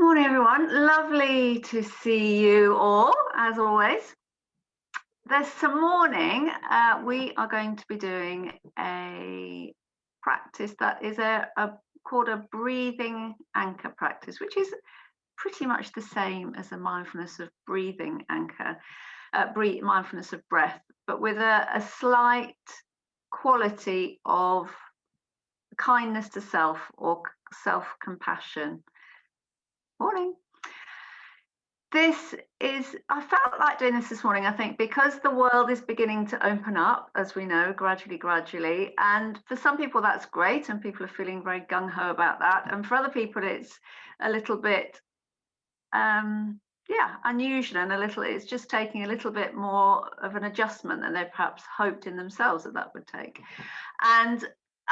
Morning, everyone. Lovely to see you all, as always. This morning, we are going to be doing a practice that is called a breathing anchor practice, which is pretty much the same as the mindfulness of breathing anchor, mindfulness of breath, but with a slight quality of kindness to self or self-compassion. Morning. I felt like doing this morning, I think, because the world is beginning to open up, as we know, gradually. And for some people, that's great. And people are feeling very gung-ho about that. And for other people, it's a little bit, unusual and it's just taking a little bit more of an adjustment than they perhaps hoped in themselves that would take.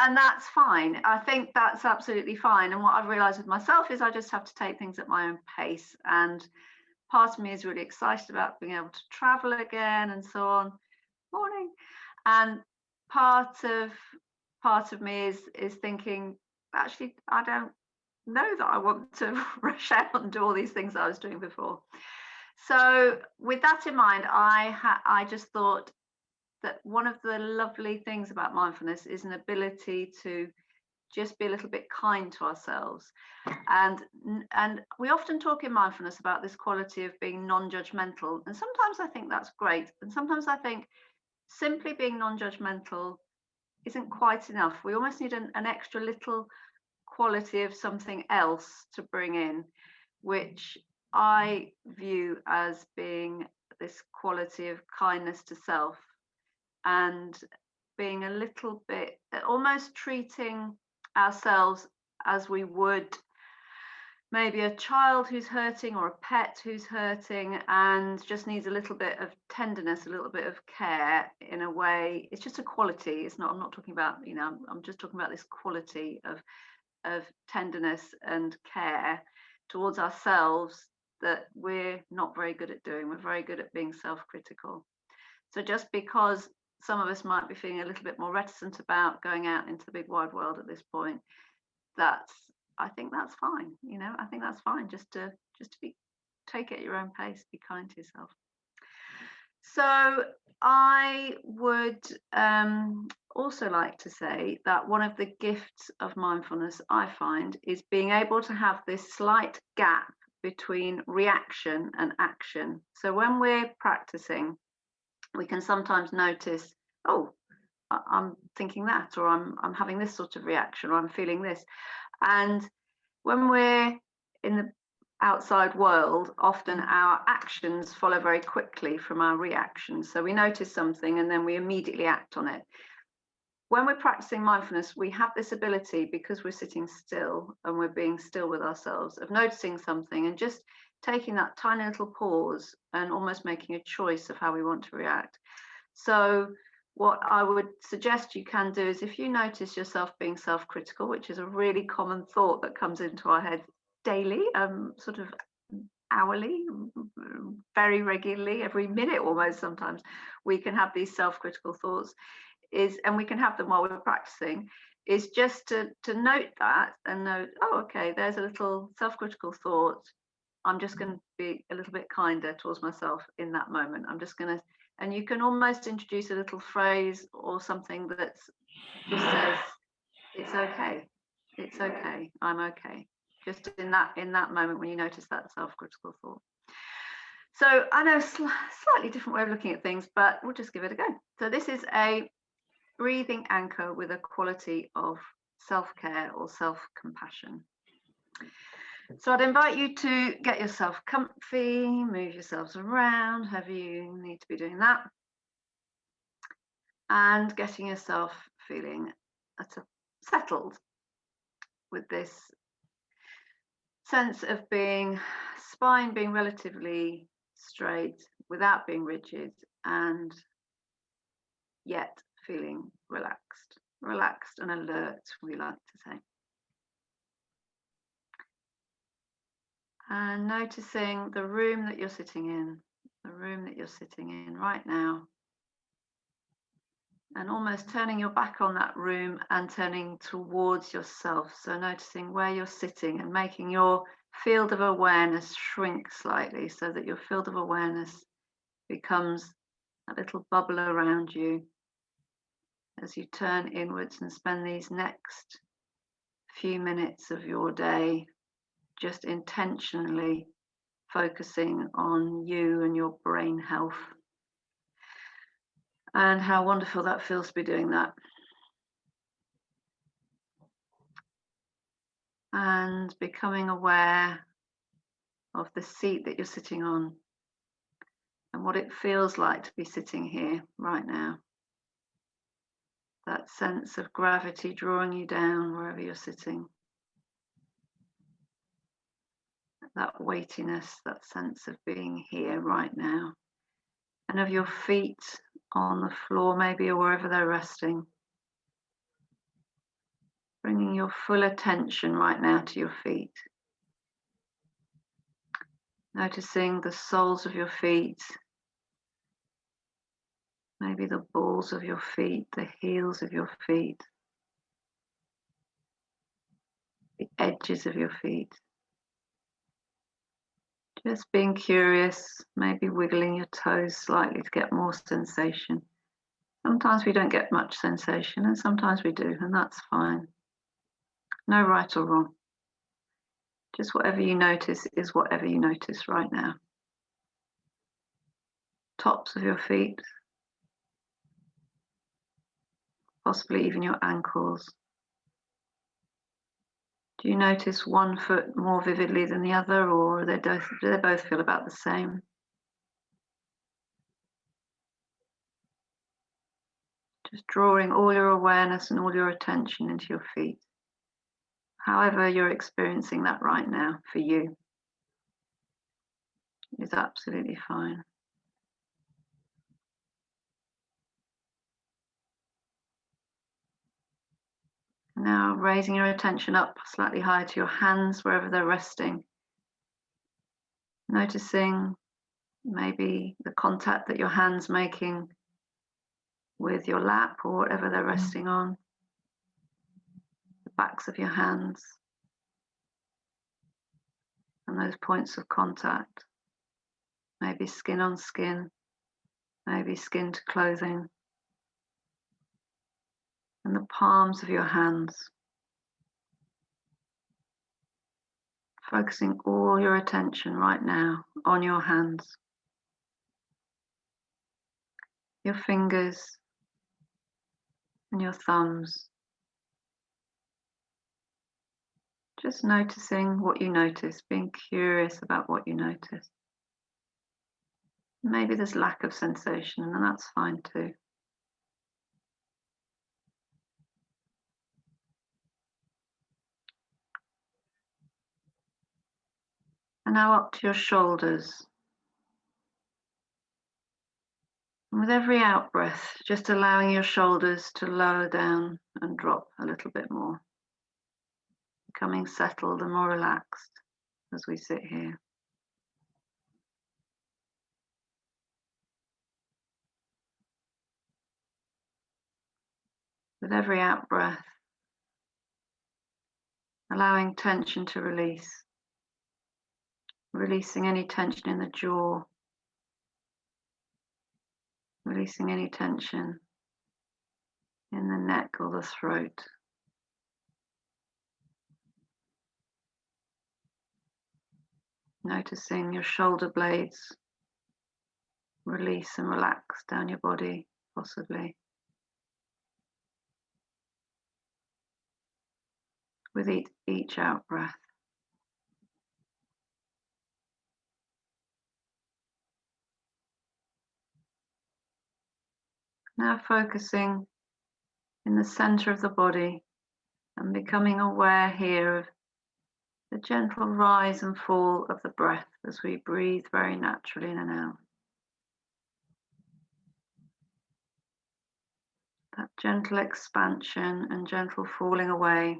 And that's fine. I think that's absolutely fine. And what I've realized with myself is I just have to take things at my own pace. And part of me is really excited about being able to travel again and so on. Morning. And part of me is thinking, actually, I don't know that I want to rush out and do all these things that I was doing before. So with that in mind, I just thought that one of the lovely things about mindfulness is an ability to just be a little bit kind to ourselves. And we often talk in mindfulness about this quality of being non-judgmental. And sometimes I think that's great. And sometimes I think simply being non-judgmental isn't quite enough. We almost need an extra little quality of something else to bring in, which I view as being this quality of kindness to self. And being a little bit, almost treating ourselves as we would maybe a child who's hurting or a pet who's hurting and just needs a little bit of tenderness, a little bit of care in a way. It's just a quality. I'm not talking about, I'm just talking about this quality of tenderness and care towards ourselves that we're not very good at doing. We're very good at being self-critical. So just because some of us might be feeling a little bit more reticent about going out into the big wide world at this point, I think that's fine. I think that's fine. Just to take it at your own pace, be kind to yourself. So I would also like to say that one of the gifts of mindfulness, I find, is being able to have this slight gap between reaction and action. So when we're practicing, we can sometimes notice, oh, I'm thinking that, or I'm having this sort of reaction, or I'm feeling this. And when we're in the outside world, often our actions follow very quickly from our reactions. So we notice something and then we immediately act on it. When we're practicing mindfulness, we have this ability, because we're sitting still and we're being still with ourselves, of noticing something and just taking that tiny little pause and almost making a choice of how we want to react. So what I would suggest you can do is, if you notice yourself being self-critical, which is a really common thought that comes into our head daily, sort of hourly, very regularly, every minute almost, sometimes we can have these self-critical thoughts, and we can have them while we're practicing, is just to note that and note, oh, okay, there's a little self-critical thought. I'm just going to be a little bit kinder towards myself in that moment. I'm just going to, and you can almost introduce a little phrase or something that just says, it's okay, I'm okay. Just in that moment when you notice that self-critical thought. So I know slightly different way of looking at things, but we'll just give it a go. So this is a breathing anchor with a quality of self-care or self-compassion. So I'd invite you to get yourself comfy, move yourselves around, however you need to be doing that. And getting yourself feeling settled with this sense of spine being relatively straight without being rigid, and yet feeling relaxed and alert, we like to say. And noticing the room that you're sitting in right now, and almost turning your back on that room and turning towards yourself. So noticing where you're sitting and making your field of awareness shrink slightly so that your field of awareness becomes a little bubble around you as you turn inwards and spend these next few minutes of your day just intentionally focusing on you and your brain health, and how wonderful that feels to be doing that. And becoming aware of the seat that you're sitting on and what it feels like to be sitting here right now. That sense of gravity drawing you down wherever you're sitting. That weightiness, that sense of being here right now. And of your feet on the floor, maybe, or wherever they're resting. Bringing your full attention right now to your feet. Noticing the soles of your feet. Maybe the balls of your feet, the heels of your feet. The edges of your feet. Just being curious, maybe wiggling your toes slightly to get more sensation. Sometimes we don't get much sensation and sometimes we do, and that's fine. No right or wrong. Just whatever you notice is whatever you notice right now. Tops of your feet, possibly even your ankles. Do you notice one foot more vividly than the other, or do they both feel about the same? Just drawing all your awareness and all your attention into your feet. However you're experiencing that right now for you is absolutely fine. Now raising your attention up slightly higher to your hands wherever they're resting. Noticing maybe the contact that your hands making with your lap or whatever they're resting on. The backs of your hands. And those points of contact. Maybe skin on skin. Maybe skin to clothing. And the palms of your hands. Focusing all your attention right now on your hands. Your fingers and your thumbs. Just noticing what you notice, being curious about what you notice. Maybe there's lack of sensation, and that's fine too. And now up to your shoulders. And with every out breath, just allowing your shoulders to lower down and drop a little bit more. Becoming settled and more relaxed as we sit here. With every out breath, allowing tension to release. Releasing any tension in the jaw. Releasing any tension in the neck or the throat. Noticing your shoulder blades release and relax down your body, possibly. With each out breath. Now focusing in the center of the body and becoming aware here of the gentle rise and fall of the breath as we breathe very naturally in and out. That gentle expansion and gentle falling away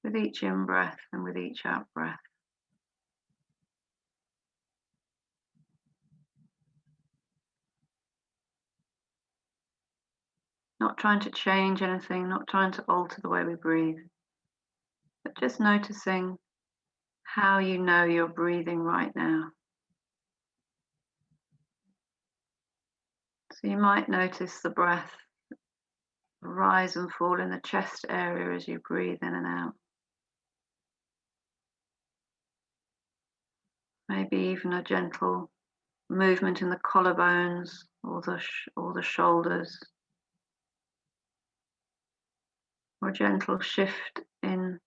with each in-breath and with each out-breath. Not trying to change anything, not trying to alter the way we breathe, but just noticing how you know you're breathing right now. So you might notice the breath rise and fall in the chest area as you breathe in and out. Maybe even a gentle movement in the collarbones or the shoulders, or a gentle shift in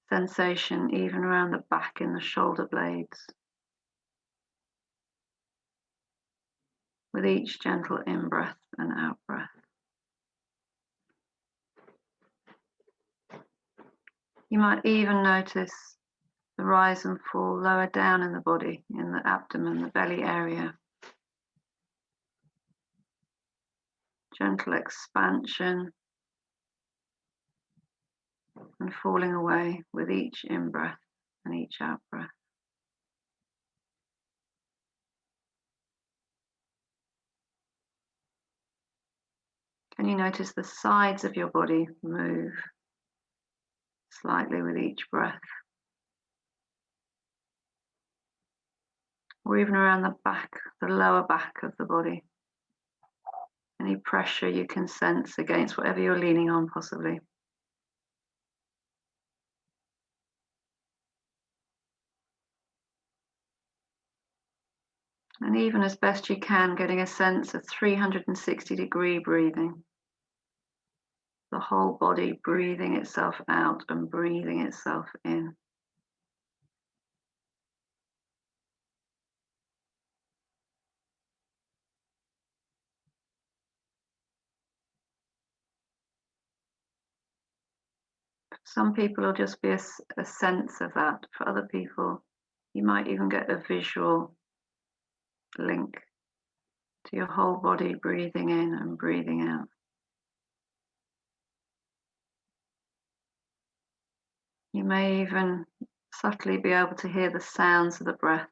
sensation even around the back in the shoulder blades. With each gentle in-breath and out-breath. You might even notice the rise and fall lower down in the body, in the abdomen, the belly area. Gentle expansion and falling away with each in-breath and each out-breath. Can you notice the sides of your body move slightly with each breath? Or even around the back, the lower back of the body. Any pressure you can sense against whatever you're leaning on, possibly. And even as best you can, getting a sense of 360-degree breathing. The whole body breathing itself out and breathing itself in. For some people, it'll just be a sense of that. For other people, you might even get a visual link to your whole body breathing in and breathing out. You may even subtly be able to hear the sounds of the breath as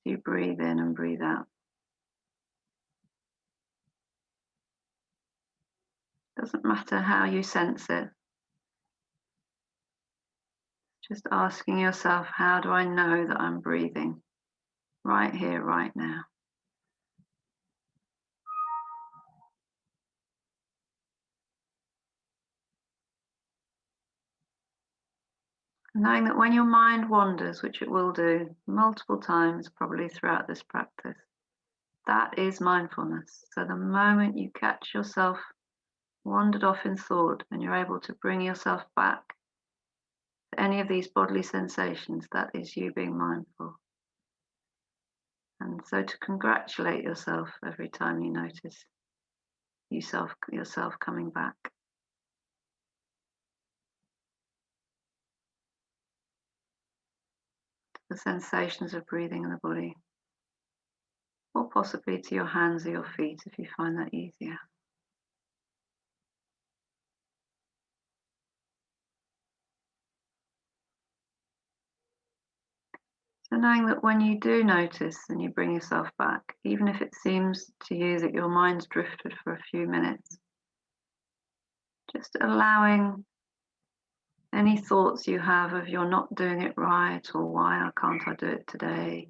you breathe in and breathe out. Doesn't matter how you sense it. Just asking yourself, how do I know that I'm breathing? Right here, right now. Knowing that when your mind wanders, which it will do multiple times probably throughout this practice, that is mindfulness. So the moment you catch yourself wandered off in thought and you're able to bring yourself back to any of these bodily sensations, that is you being mindful. And so to congratulate yourself every time you notice yourself coming back. The sensations of breathing in the body, or possibly to your hands or your feet if you find that easier. So knowing that when you do notice and you bring yourself back, even if it seems to you that your mind's drifted for a few minutes, just allowing any thoughts you have of you're not doing it right or why can't I do it today,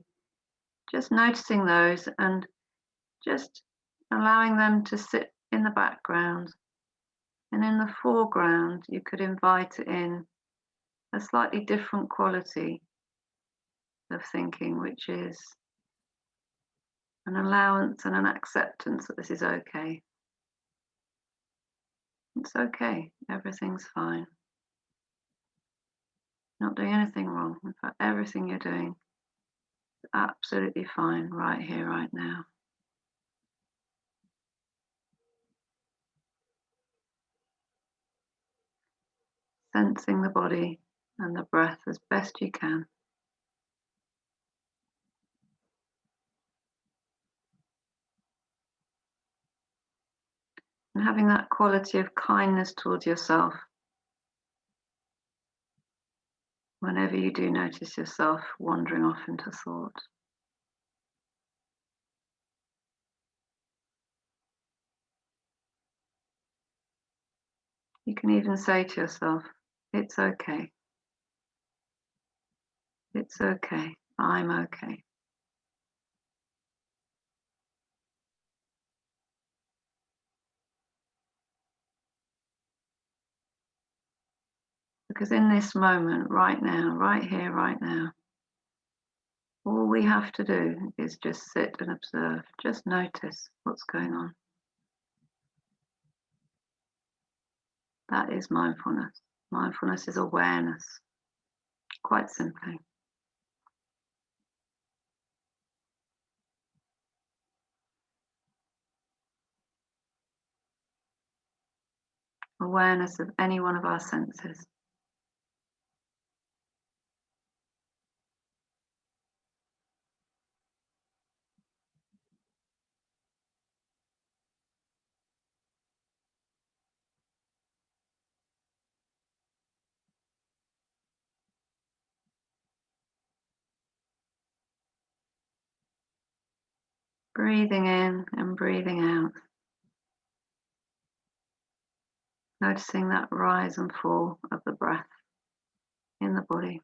just noticing those and just allowing them to sit in the background. And in the foreground, you could invite in a slightly different quality of thinking, which is an allowance and an acceptance that this is okay. It's okay, everything's fine. Not doing anything wrong. In fact, everything you're doing is absolutely fine right here, right now. Sensing the body and the breath as best you can. And having that quality of kindness towards yourself whenever you do notice yourself wandering off into thought. You can even say to yourself, it's okay. It's okay. I'm okay. Because in this moment, right now, right here, right now, all we have to do is just sit and observe, just notice what's going on. That is mindfulness. Mindfulness is awareness, quite simply. Awareness of any one of our senses. Breathing in and breathing out. Noticing that rise and fall of the breath in the body.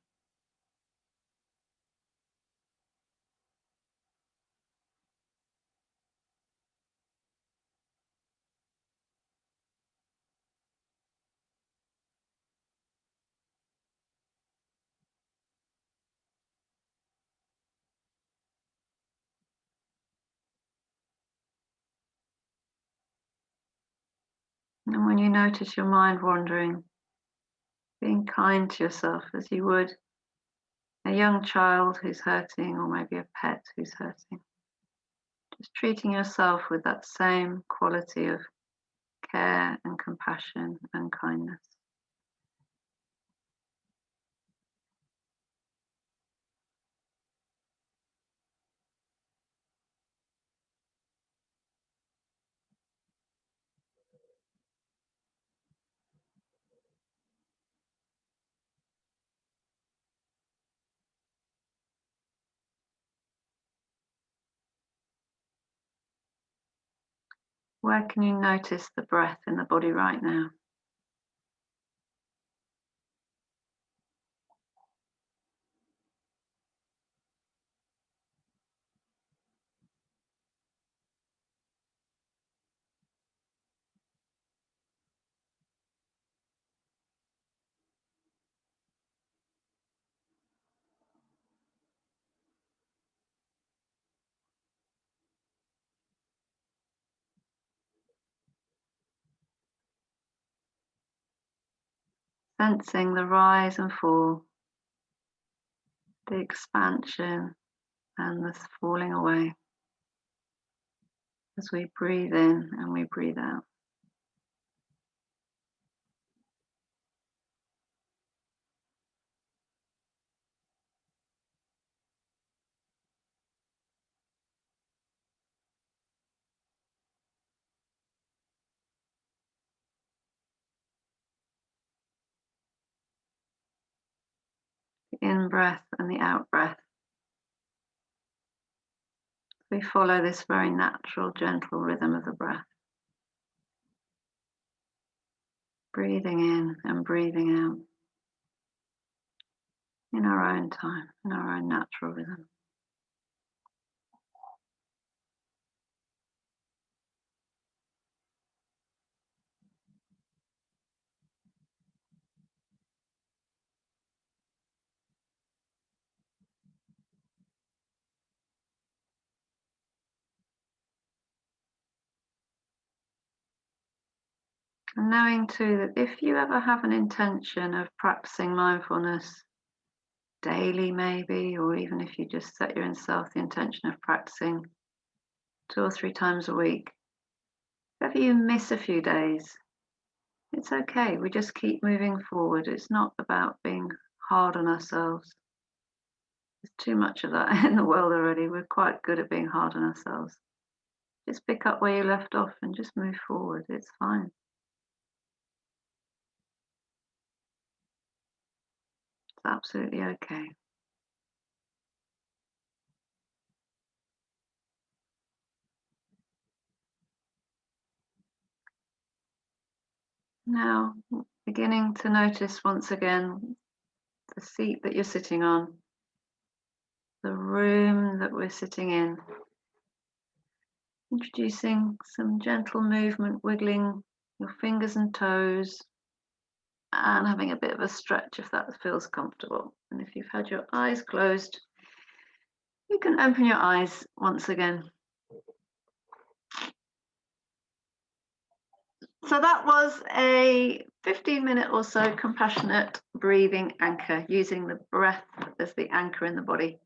And when you notice your mind wandering, being kind to yourself as you would a young child who's hurting, or maybe a pet who's hurting. Just treating yourself with that same quality of care and compassion and kindness. Where can you notice the breath in the body right now? Sensing the rise and fall, the expansion and the falling away as we breathe in and we breathe out. The in-breath and the out-breath. We follow this very natural, gentle rhythm of the breath. Breathing in and breathing out in our own time, in our own natural rhythm. And knowing too that if you ever have an intention of practicing mindfulness daily, maybe, or even if you just set yourself the intention of practicing 2 or 3 times a week, if ever you miss a few days, it's okay. We just keep moving forward. It's not about being hard on ourselves. There's too much of that in the world already. We're quite good at being hard on ourselves. Just pick up where you left off and just move forward. It's fine. It's absolutely okay. Now, beginning to notice once again the seat that you're sitting on. the room that we're sitting in. Introducing some gentle movement, wiggling your fingers and toes, and having a bit of a stretch if that feels comfortable. And if you've had your eyes closed, you can open your eyes once again. So that was a 15-minute or so compassionate breathing anchor, using the breath as the anchor in the body.